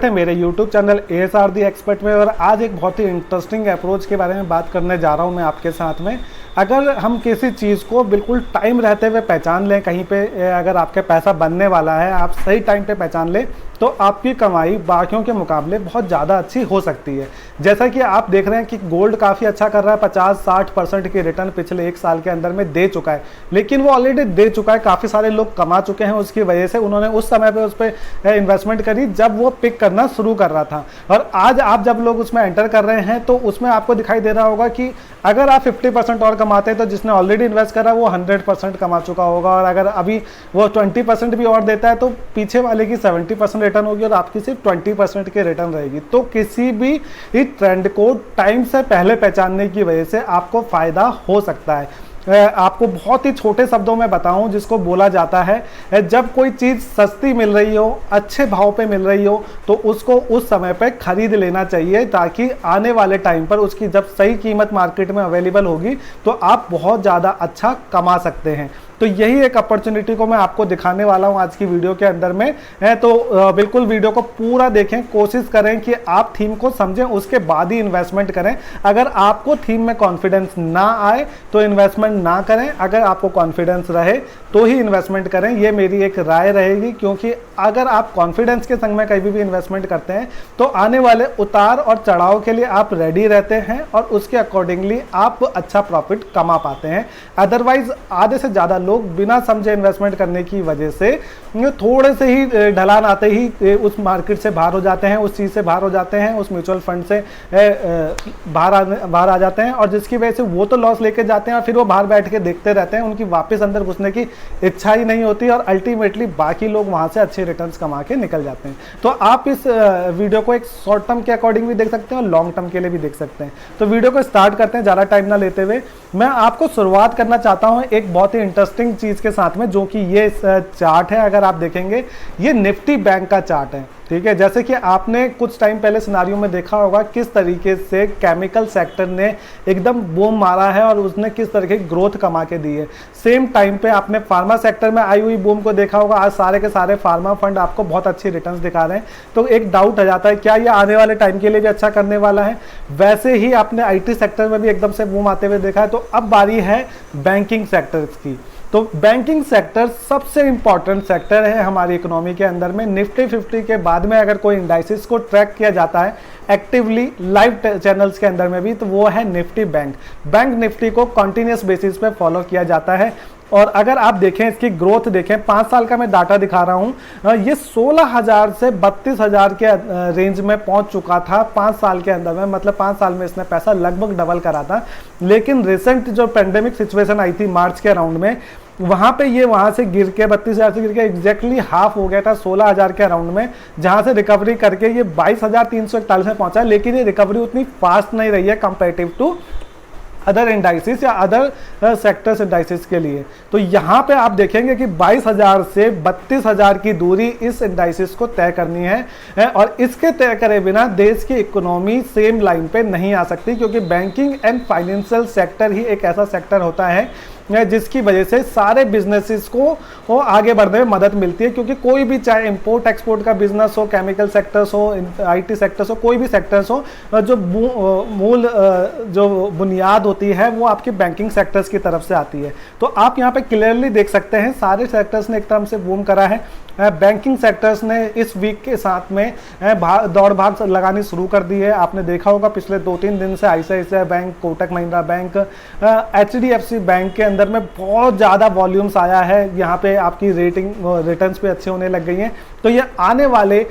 है मेरे YouTube channel ASR दी expert में। और आज एक बहुत ही इंटरेस्टिंग अप्रोच के बारे में बात करने जा रहा हूं मैं आपके साथ में। अगर हम किसी चीज़ को बिल्कुल टाइम रहते हुए पहचान लें, कहीं पे अगर आपके पैसा बनने वाला है, आप सही टाइम पे पहचान लें, तो आपकी कमाई बाकियों के मुकाबले बहुत ज़्यादा अच्छी हो सकती है। जैसा कि आप देख रहे हैं कि गोल्ड काफ़ी अच्छा कर रहा है, 50-60% की रिटर्न पिछले एक साल के अंदर में दे चुका है। लेकिन वो ऑलरेडी दे चुका है, काफ़ी सारे लोग कमा चुके हैं उसकी वजह से। उन्होंने उस समय पे उस पर इन्वेस्टमेंट करी जब वो पिक करना शुरू कर रहा था। और आज आप जब लोग उसमें एंटर कर रहे हैं तो उसमें आपको दिखाई दे रहा होगा कि अगर आप 50% और कमाते हैं तो जिसने ऑलरेडी इन्वेस्ट करा वो 100% कमा चुका होगा। और अगर अभी वो 20% भी और देता है तो पीछे वाले की 70% रिटर्न होगी और आपकी सिर्फ 20% की रिटर्न रहेगी। तो किसी भी ट्रेंड को टाइम से पहले पहचानने की वजह से आपको फायदा हो सकता है। आपको बहुत ही छोटे शब्दों में बताऊं, जिसको बोला जाता है जब कोई चीज़ सस्ती मिल रही हो, अच्छे भाव पे मिल रही हो, तो उसको उस समय पे खरीद लेना चाहिए, ताकि आने वाले टाइम पर उसकी जब सही कीमत मार्केट में अवेलेबल होगी तो आप बहुत ज़्यादा अच्छा कमा सकते हैं। तो यही एक अपॉर्चुनिटी को मैं आपको दिखाने वाला हूं आज की वीडियो के अंदर में है। तो बिल्कुल वीडियो को पूरा देखें, कोशिश करें कि आप थीम को समझें, उसके बाद ही इन्वेस्टमेंट करें। अगर आपको थीम में कॉन्फिडेंस ना आए तो इन्वेस्टमेंट ना करें, अगर आपको कॉन्फिडेंस रहे तो ही इन्वेस्टमेंट करें, ये मेरी एक राय रहेगी। क्योंकि अगर आप कॉन्फिडेंस के संग में कभी भी इन्वेस्टमेंट करते हैं तो आने वाले उतार और चढ़ाव के लिए आप रेडी रहते हैं और उसके अकॉर्डिंगली आप अच्छा प्रॉफिट कमा पाते हैं। अदरवाइज आधे से ज़्यादा लोग बिना समझे इन्वेस्टमेंट करने की वजह से थोड़े से ही ढलान आते ही उस मार्केट से बाहर हो जाते हैं, उस चीज़ से बाहर हो जाते हैं, उस म्यूचुअल फंड से बाहर आ जाते हैं, और जिसकी वजह से वो तो लॉस लेके जाते हैं और फिर वो बाहर बैठ के देखते रहते हैं। उनकी वापस अंदर घुसने की इच्छा ही नहीं होती और अल्टीमेटली बाकी लोग वहाँ से अच्छे रिटर्न्स कमा के निकल जाते हैं। तो आप इस वीडियो को एक शॉर्ट टर्म के अकॉर्डिंग भी देख सकते हैं और लॉन्ग टर्म के लिए भी देख सकते हैं। तो वीडियो को स्टार्ट करते हैं ज़्यादा टाइम ना लेते हुए। मैं आपको शुरुआत करना चाहता हूँ एक बहुत ही इंटरेस्टिंग चीज़ के साथ में, जो कि ये चार्ट है। अगर आप देखेंगे ये निफ्टी बैंक का चार्ट है, ठीक है। जैसे कि आपने कुछ टाइम पहले सिनारियो में देखा होगा किस तरीके से केमिकल सेक्टर ने एकदम बूम मारा है और उसने किस तरह की ग्रोथ कमा के दी है। सेम टाइम पे आपने फार्मा सेक्टर में आई हुई बूम को देखा होगा। आज सारे के सारे फार्मा फंड आपको बहुत अच्छी रिटर्न्स दिखा रहे हैं। तो एक डाउट आ जाता है, क्या ये आने वाले टाइम के लिए भी अच्छा करने वाला है? वैसे ही आपने IT सेक्टर में भी एकदम से बूम आते हुए देखा है। तो अब बारी है बैंकिंग सेक्टर्स की। तो बैंकिंग सेक्टर सबसे इंपॉर्टेंट सेक्टर है हमारी इकोनॉमी के अंदर में। निफ्टी 50 के बाद में अगर कोई इंडाइसिस को ट्रैक किया जाता है एक्टिवली लाइव चैनल्स के अंदर में भी, तो वो है निफ्टी बैंक। बैंक निफ्टी को कॉन्टिन्यूस बेसिस पे फॉलो किया जाता है। और अगर आप देखें इसकी ग्रोथ देखें, 5 साल का मैं डाटा दिखा रहा हूं, ये 16,000 से 32,000 के रेंज में पहुंच चुका था 5 साल के अंदर में। मतलब 5 साल में इसने पैसा लगभग डबल करा था। लेकिन रिसेंट जो पेंडेमिक सिचुएशन आई थी मार्च के अराउंड में, वहां पे ये वहां से गिर के 32,000 से गिर के एग्जैक्टली हाफ हो गया था 16,000 के अराउंड में, जहां से रिकवरी करके ये 22,341 में पहुंचा। लेकिन ये रिकवरी उतनी फास्ट नहीं रही है कंपेरेटिव टू अदर इंडाइसिस या अदर सेक्टर्स इंडाइसिस के लिए। तो यहाँ पे आप देखेंगे कि 22,000 से 32,000 की दूरी इस इंडाइसिस को तय करनी है और इसके तय करे बिना देश की इकोनॉमी सेम लाइन पे नहीं आ सकती। क्योंकि बैंकिंग एंड फाइनेंशियल सेक्टर ही एक ऐसा सेक्टर होता है जिसकी वजह से सारे बिजनेसेस को आगे बढ़ने में मदद मिलती है। क्योंकि कोई भी, चाहे इंपोर्ट एक्सपोर्ट का बिजनेस हो, केमिकल सेक्टर्स हो, IT सेक्टर्स हो, कोई भी सेक्टर्स हो, जो मूल जो बुनियाद होती है वो आपकी बैंकिंग सेक्टर्स की तरफ से आती है। तो आप यहाँ पे क्लियरली देख सकते हैं सारे सेक्टर्स ने एक तरफ से बूम करा है। बैंकिंग सेक्टर्स ने इस वीक के साथ में दौड़ भाग लगानी शुरू कर दी है। आपने देखा होगा पिछले 2-3 दिन से ICICI bank, Kotak Mahindra bank, HDFC bank के अंदर में बहुत ज़्यादा वॉल्यूम्स आया है। यहाँ पे आपकी रेटिंग रिटर्न्स भी अच्छे होने लग गई हैं। तो ये आने वाले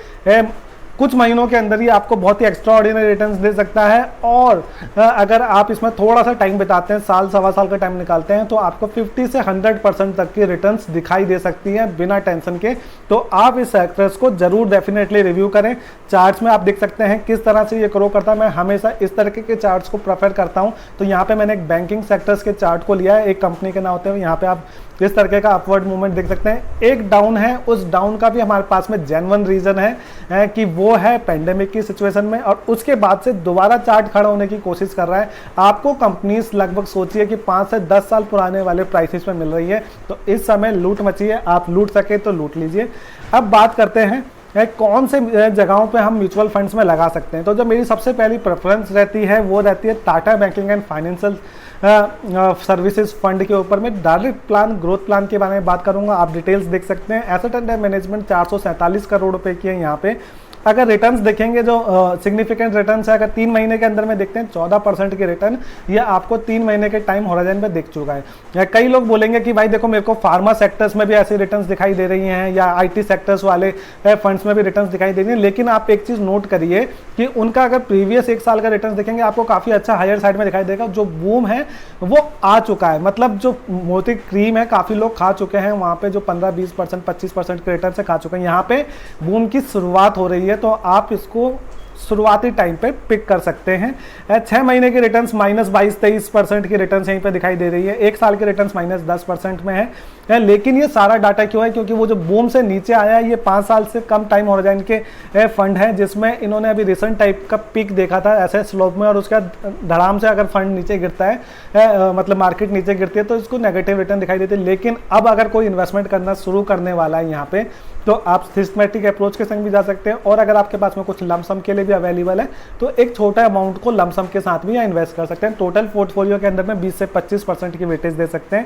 कुछ महीनों के अंदर ही आपको बहुत ही एक्स्ट्रा ऑर्डिनरी रिटर्न्स दे सकता है। और अगर आप इसमें थोड़ा सा टाइम बिताते हैं, साल सवा साल का टाइम निकालते हैं, तो आपको 50 से 100% तक की रिटर्न्स दिखाई दे सकती हैं बिना टेंशन के। तो आप इस सेक्टर्स को जरूर डेफिनेटली रिव्यू करें। चार्ट्स में आप देख सकते हैं किस तरह से ये ग्रो करता है। मैं हमेशा इस तरीके के चार्ट्स को प्रेफर करता हूँ। तो यहाँ पे मैंने एक बैंकिंग सेक्टर्स के चार्ट को लिया है, एक कंपनी के ना होते हुए। यहाँ पे आप इस तरीके का अपवर्ड मूवमेंट देख सकते हैं। एक डाउन है, उस डाउन का भी हमारे पास में जेन्युइन रीजन है कि वो है पेंडेमिक की सिचुएशन में, और उसके बाद से दोबारा चार्ट खड़ा होने की कोशिश कर रहा है। आपको कंपनीज लगभग सोचिए कि 5 से 10 साल पुराने वाले प्राइसेस में मिल रही है। तो इस समय लूट मची है, आप लूट सके तो लूट लीजिए। अब बात करते हैं कौन से जगहों पे हम म्यूचुअल फंड्स में लगा सकते हैं। तो जो मेरी सबसे पहली प्रेफरेंस रहती है वो रहती है Tata banking and financial services fund के ऊपर। मैं डायरेक्ट प्लान, ग्रोथ प्लान के बारे में बात करूंगा, आप डिटेल्स देख सकते हैं। एसेट अंडर मैनेजमेंट 447 करोड़ रुपए की है यहाँ पे। अगर रिटर्न्स देखेंगे जो सिग्निफिकेंट रिटर्न्स है, अगर 3 महीने के अंदर में देखते हैं 14% के रिटर्न, ये आपको 3 महीने के टाइम होराइजन में दिख चुका है। या कई लोग बोलेंगे कि भाई देखो मेरे को फार्मा सेक्टर्स में भी ऐसे रिटर्न्स दिखाई दे रही हैं या आईटी सेक्टर्स वाले फंड्स में भी रिटर्न्स दिखाई दे रही हैं, लेकिन आप एक चीज़ नोट करिए कि उनका अगर प्रीवियस 1 साल का रिटर्न देखेंगे आपको काफ़ी अच्छा हायर साइड में दिखाई देगा। जो बूम है वो आ चुका है, मतलब जो मोती क्रीम है काफ़ी लोग खा चुके हैं, वहाँ पे जो 15-20%, 25% के रिटर्न से खा चुके हैं। यहाँ पे बूम की शुरुआत हो रही है, तो आप इसको शुरुआती टाइम पे पिक कर सकते हैं। 6 महीने के रिटर्न्स -22-23% की रिटर्न्स यहीं पे दिखाई दे रही है। 1 साल के रिटर्न्स -10% में है। लेकिन ये सारा डाटा क्यों है? क्योंकि वो जो बूम से नीचे आया है, ये 5 साल से कम टाइम होराइजन के फंड है, जिसमें इन्होंने अभी रिसेंट टाइप का पिक देखा था ऐसे स्लोप में, और उसका धड़ाम से अगर फंड नीचे गिरता है, मतलब मार्केट नीचे गिरती है, तो इसको नेगेटिव रिटर्न दिखाई देते हैं। लेकिन अब अगर कोई इन्वेस्टमेंट करना शुरू करने वाला है यहाँ पे, तो आप सिस्टमैटिक अप्रोच के संग भी जा सकते हैं, और अगर आपके पास में कुछ लमसम के लिए भी अवेलेबल है तो एक छोटा अमाउंट को लमसम के साथ भी यहाँ इन्वेस्ट कर सकते हैं। टोटल पोर्टफोलियो के अंदर में 20 से 25% की वेटेज दे सकते हैं।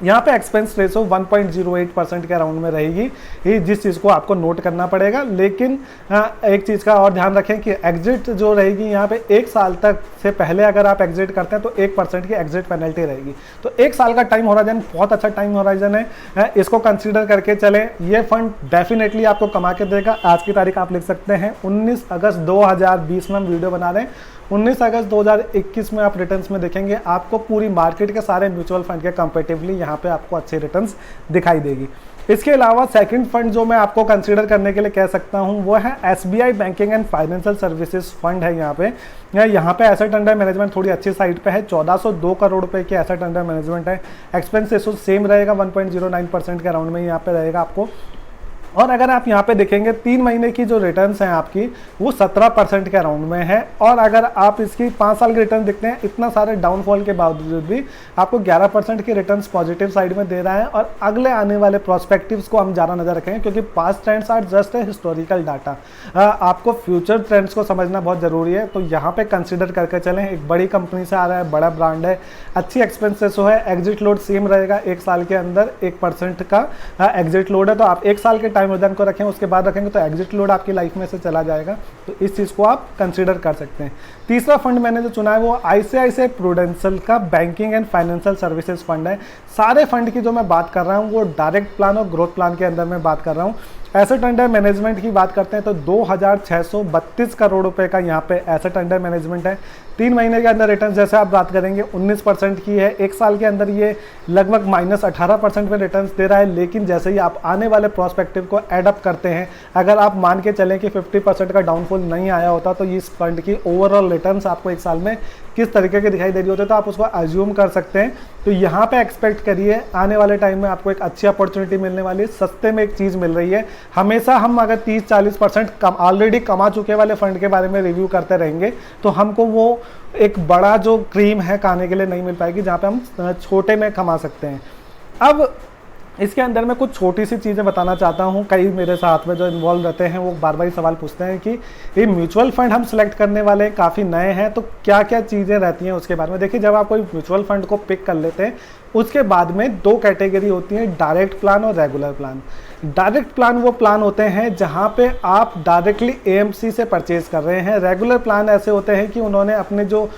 यहाँ पे एक्सपेंस रेशो 1.08% के अराउंड में रहेगी, ये जिस चीज़ को आपको नोट करना पड़ेगा। लेकिन एक चीज़ का और ध्यान रखें कि एग्जिट जो रहेगी यहाँ पे 1 साल तक से पहले अगर आप एग्जिट करते हैं तो 1% की एग्जिट पेनल्टी रहेगी। तो 1 साल का टाइम होराइजन बहुत अच्छा टाइम होराइजन है, इसको कंसीडर करके चलें। ये फंड डेफिनेटली आपको कमा के देगा। आज की तारीख आप लिख सकते हैं 19 अगस्त 2020 में हम वीडियो बना रहे हैं। 19 अगस्त 2021 में आप रिटर्न्स में देखेंगे आपको पूरी मार्केट के सारे म्यूचुअल फंड के कंपेटिवली यहाँ पे आपको अच्छे रिटर्न्स दिखाई देगी। इसके अलावा सेकंड फंड जो मैं आपको कंसीडर करने के लिए कह सकता हूँ वो है SBI banking and financial services fund है। यहाँ पे एसेट अंडर मैनेजमेंट थोड़ी अच्छी साइड पे है, 1402 करोड़ रुपए के एसेट अंडर मैनेजमेंट है। एक्सपेंस रेशो सेम रहेगा, 1.09% के अराउंड में यहाँ पे रहेगा आपको। और अगर आप यहाँ पे देखेंगे 3 महीने की जो रिटर्न्स हैं आपकी वो 17% के अराउंड में है। और अगर आप इसकी 5 साल के रिटर्न देखते हैं, इतना सारे डाउनफॉल के बावजूद भी आपको 11% के रिटर्न्स पॉजिटिव साइड में दे रहा है। और अगले आने वाले प्रोस्पेक्टिव्स को हम ज़्यादा नजर रखेंगे, क्योंकि past trends are just a historical data. आपको फ्यूचर ट्रेंड्स को समझना बहुत ज़रूरी है, तो यहाँ पे कंसिडर करके चलें। एक बड़ी कंपनी से आ रहा है, बड़ा ब्रांड है, अच्छी एक्सपेंस रेशो है, एग्जिट लोड सेम रहेगा, 1 साल के अंदर 1% का एग्जिट लोड है। तो आप 1 साल के टाइम होराइजन को रखें, उसके बाद रखेंगे तो एग्जिट लोड आपकी लाइफ में से चला जाएगा। तो इस चीज़ को आप कंसीडर कर सकते हैं। तीसरा फंड मैंने जो चुना है वो ICICI प्रूडेंशियल का banking and financial services fund है। सारे फंड की जो मैं बात कर रहा हूँ वो डायरेक्ट प्लान और ग्रोथ प्लान के अंदर मैं बात कर रहा हूँ। एसेट अंडर मैनेजमेंट की बात करते हैं तो 2632 करोड़ रुपए का यहाँ पे एसेट अंडर मैनेजमेंट है। 3 महीने के अंदर रिटर्न जैसे आप बात करेंगे 19% की है, 1 साल के अंदर ये लगभग -18% में रिटर्न्स दे रहा है। लेकिन जैसे ही आप आने वाले प्रोस्पेक्टिव को एडअप करते हैं, अगर आप मान के चलें कि 50% का डाउनफॉल नहीं आया होता तो इस फंड की ओवरऑल रिटर्न्स आपको 1 साल में किस तरीके के दिखाई दे रही होते, तो आप उसको अज्यूम कर सकते हैं। तो यहाँ पे एक्सपेक्ट करिए आने वाले टाइम में आपको एक अच्छी अपॉर्चुनिटी मिलने वाली है, सस्ते में एक चीज़ मिल रही है। हमेशा हम अगर 30-40% ऑलरेडी कमा चुके वाले फंड के बारे में रिव्यू करते रहेंगे तो हमको वो एक बड़ा जो क्रीम है खाने के लिए नहीं मिल पाएगी, जहाँ पे हम छोटे में कमा सकते हैं। अब इसके अंदर मैं कुछ छोटी सी चीज़ें बताना चाहता हूँ। कई मेरे साथ में जो इन्वॉल्व रहते हैं वो बार बार सवाल पूछते हैं कि ये म्यूचुअल फंड हम सिलेक्ट करने वाले काफ़ी नए हैं, तो क्या क्या चीज़ें रहती हैं उसके बारे में। देखिए, जब आप कोई म्यूचुअल फंड को पिक कर लेते हैं उसके बाद में 2 कैटेगरी होती हैं, डायरेक्ट प्लान और रेगुलर प्लान। डायरेक्ट प्लान वो प्लान होते हैं जहाँ पे आप डायरेक्टली AMC से परचेज कर रहे हैं। रेगुलर प्लान ऐसे होते हैं कि उन्होंने अपने जो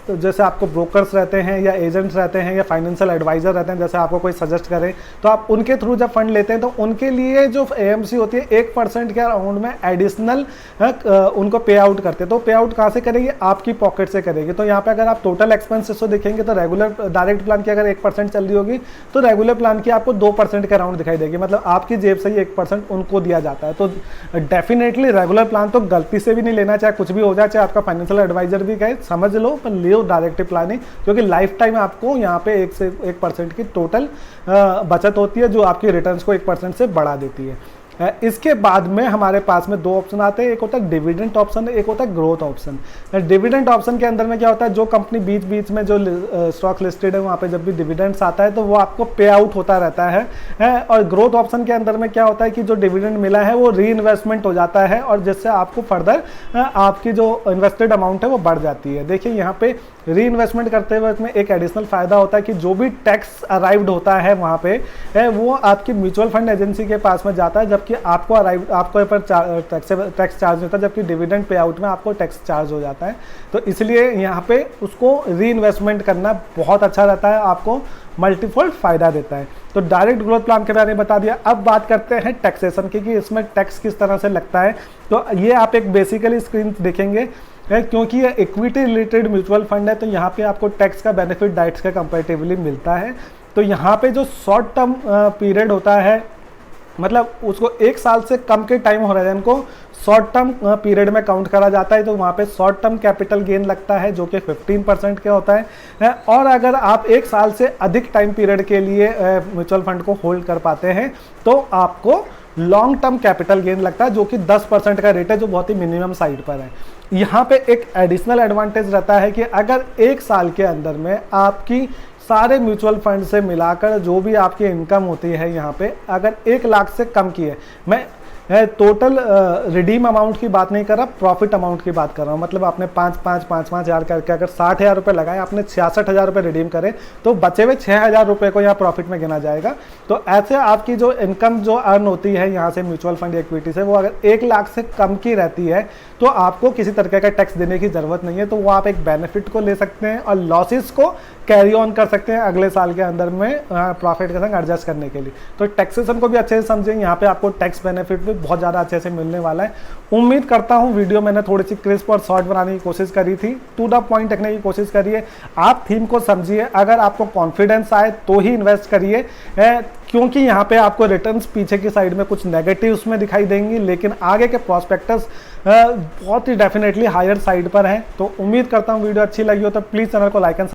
जैसे आपको ब्रोकर्स रहते हैं या एजेंट्स रहते हैं या फाइनेंशियल एडवाइजर रहते हैं, जैसे आपको कोई सजेस्ट करे तो आप उनके थ्रू जब फंड लेते हैं तो उनके लिए जो AMC होती है 1% के अराउंड में एडिशनल उनको पे आउट करते हैं। तो पे आउट कहाँ से करेगी? आपकी पॉकेट से करेगी। तो यहाँ पे अगर आप टोटल एक्सपेंसेस को देखेंगे तो रेगुलर डायरेक्ट प्लान की अगर 1% चल रही होगी तो रेगुलर प्लान की आपको 2% के अराउंड दिखाई देगी, मतलब आपकी जेब से ही 1% उनको दिया जाता है। तो डेफिनेटली रेगुलर प्लान तो गलती से भी नहीं लेना, चाहे कुछ भी हो जाए, चाहे आपका फाइनेंशियल एडवाइजर भी कहे समझ लो, पर लियो डायरेक्ट प्लान ही, क्योंकि लाइफ टाइम आपको यहाँ पे 1% की टोटल बचत होती है जो आपकी रिटर्न्स को 1% से बढ़ा देती है। इसके बाद में हमारे पास में 2 ऑप्शन आते हैं, एक होता है डिविडेंड ऑप्शन, एक होता है ग्रोथ ऑप्शन। डिविडेंड ऑप्शन के अंदर में क्या होता है, जो कंपनी बीच बीच में जो स्टॉक लिस्टेड है वहाँ पे जब भी डिविडेंड्स आता है तो वो आपको पे आउट होता रहता है। और ग्रोथ ऑप्शन के अंदर में क्या होता है कि जो डिविडेंड मिला है वो री इन्वेस्टमेंट हो जाता है और जिससे आपको फर्दर आपकी जो इन्वेस्टेड अमाउंट है वो बढ़ जाती है। देखिए यहाँ पे री इन्वेस्टमेंट करते वक्त में एक एडिशनल फायदा होता है कि जो भी टैक्स अराइव्ड होता है वहाँ पे वो आपकी म्यूचुअल फंड एजेंसी के पास में जाता है, जबकि आपको पर टैक्स चार्ज होता है, जबकि डिविडेंड पे आउट में आपको टैक्स चार्ज हो जाता है। तो इसलिए यहाँ पे उसको री इन्वेस्टमेंट करना बहुत अच्छा रहता है, आपको मल्टीफोल्ड फायदा देता है। तो डायरेक्ट ग्रोथ प्लान के बारे में बता दिया। अब बात करते हैं टैक्सेशन की कि इसमें टैक्स किस तरह से लगता है। तो ये आप एक बेसिकली स्क्रीन देखेंगे क्योंकि ये इक्विटी रिलेटेड म्यूचुअल फंड है तो यहाँ पे आपको टैक्स का बेनिफिट डाइट्स का कंपैरेटिवली मिलता है। तो यहाँ पे जो शॉर्ट टर्म पीरियड होता है, मतलब उसको 1 साल से कम के टाइम होराइजन को शॉर्ट टर्म पीरियड में काउंट करा जाता है, तो वहाँ पे शॉर्ट टर्म कैपिटल गेन लगता है जो कि 15% का होता है। और अगर आप 1 साल से अधिक टाइम पीरियड के लिए म्यूचुअल फंड को होल्ड कर पाते हैं तो आपको लॉन्ग टर्म कैपिटल गेन लगता है जो कि 10% का रेट है, जो बहुत ही मिनिमम साइड पर है। यहाँ पे एक एडिशनल एडवांटेज रहता है कि अगर 1 साल के अंदर में आपकी सारे म्यूचुअल फंड से मिलाकर जो भी आपकी इनकम होती है यहाँ पे अगर 1 लाख से कम की है, मैं टोटल रिडीम अमाउंट की बात नहीं कर रहा, प्रॉफिट अमाउंट की बात कर रहा हूँ। मतलब आपने 5-5 हज़ार करके अगर 60,000 रुपये लगाए, आपने 66,000 रुपये रिडीम करे तो बचे हुए 6,000 रुपये को यहाँ प्रॉफिट में गिना जाएगा। तो ऐसे आपकी जो इनकम जो अर्न होती है यहाँ से म्यूचुअल फंड इक्विटी से, वो अगर 1 लाख से कम की रहती है तो आपको किसी तरीके का टैक्स देने की ज़रूरत नहीं है। तो वो आप एक बेनिफिट को ले सकते हैं और लॉसेस को कैरी ऑन कर सकते हैं अगले साल के अंदर में प्रॉफिट के संग एडजस्ट करने के लिए। तो टैक्सेशन को भी अच्छे से समझें, यहाँ पे आपको टैक्स बेनिफिट भी बहुत ज़्यादा अच्छे से मिलने वाला है। उम्मीद करता हूँ वीडियो मैंने थोड़ी सी क्रिस्प और शॉर्ट बनाने की कोशिश करी थी, टू द पॉइंट रखने की कोशिश करिए। आप थीम को समझिए, अगर आपको कॉन्फिडेंस आए तो ही इन्वेस्ट करिए, क्योंकि यहाँ पे आपको रिटर्न्स पीछे की साइड में कुछ नेगेटिव्स में दिखाई देंगी, लेकिन आगे के प्रॉस्पेक्टस बहुत ही डेफिनेटली हायर साइड पर हैं। तो उम्मीद करता हूँ वीडियो अच्छी लगी हो तो प्लीज़ चैनल को लाइक एंड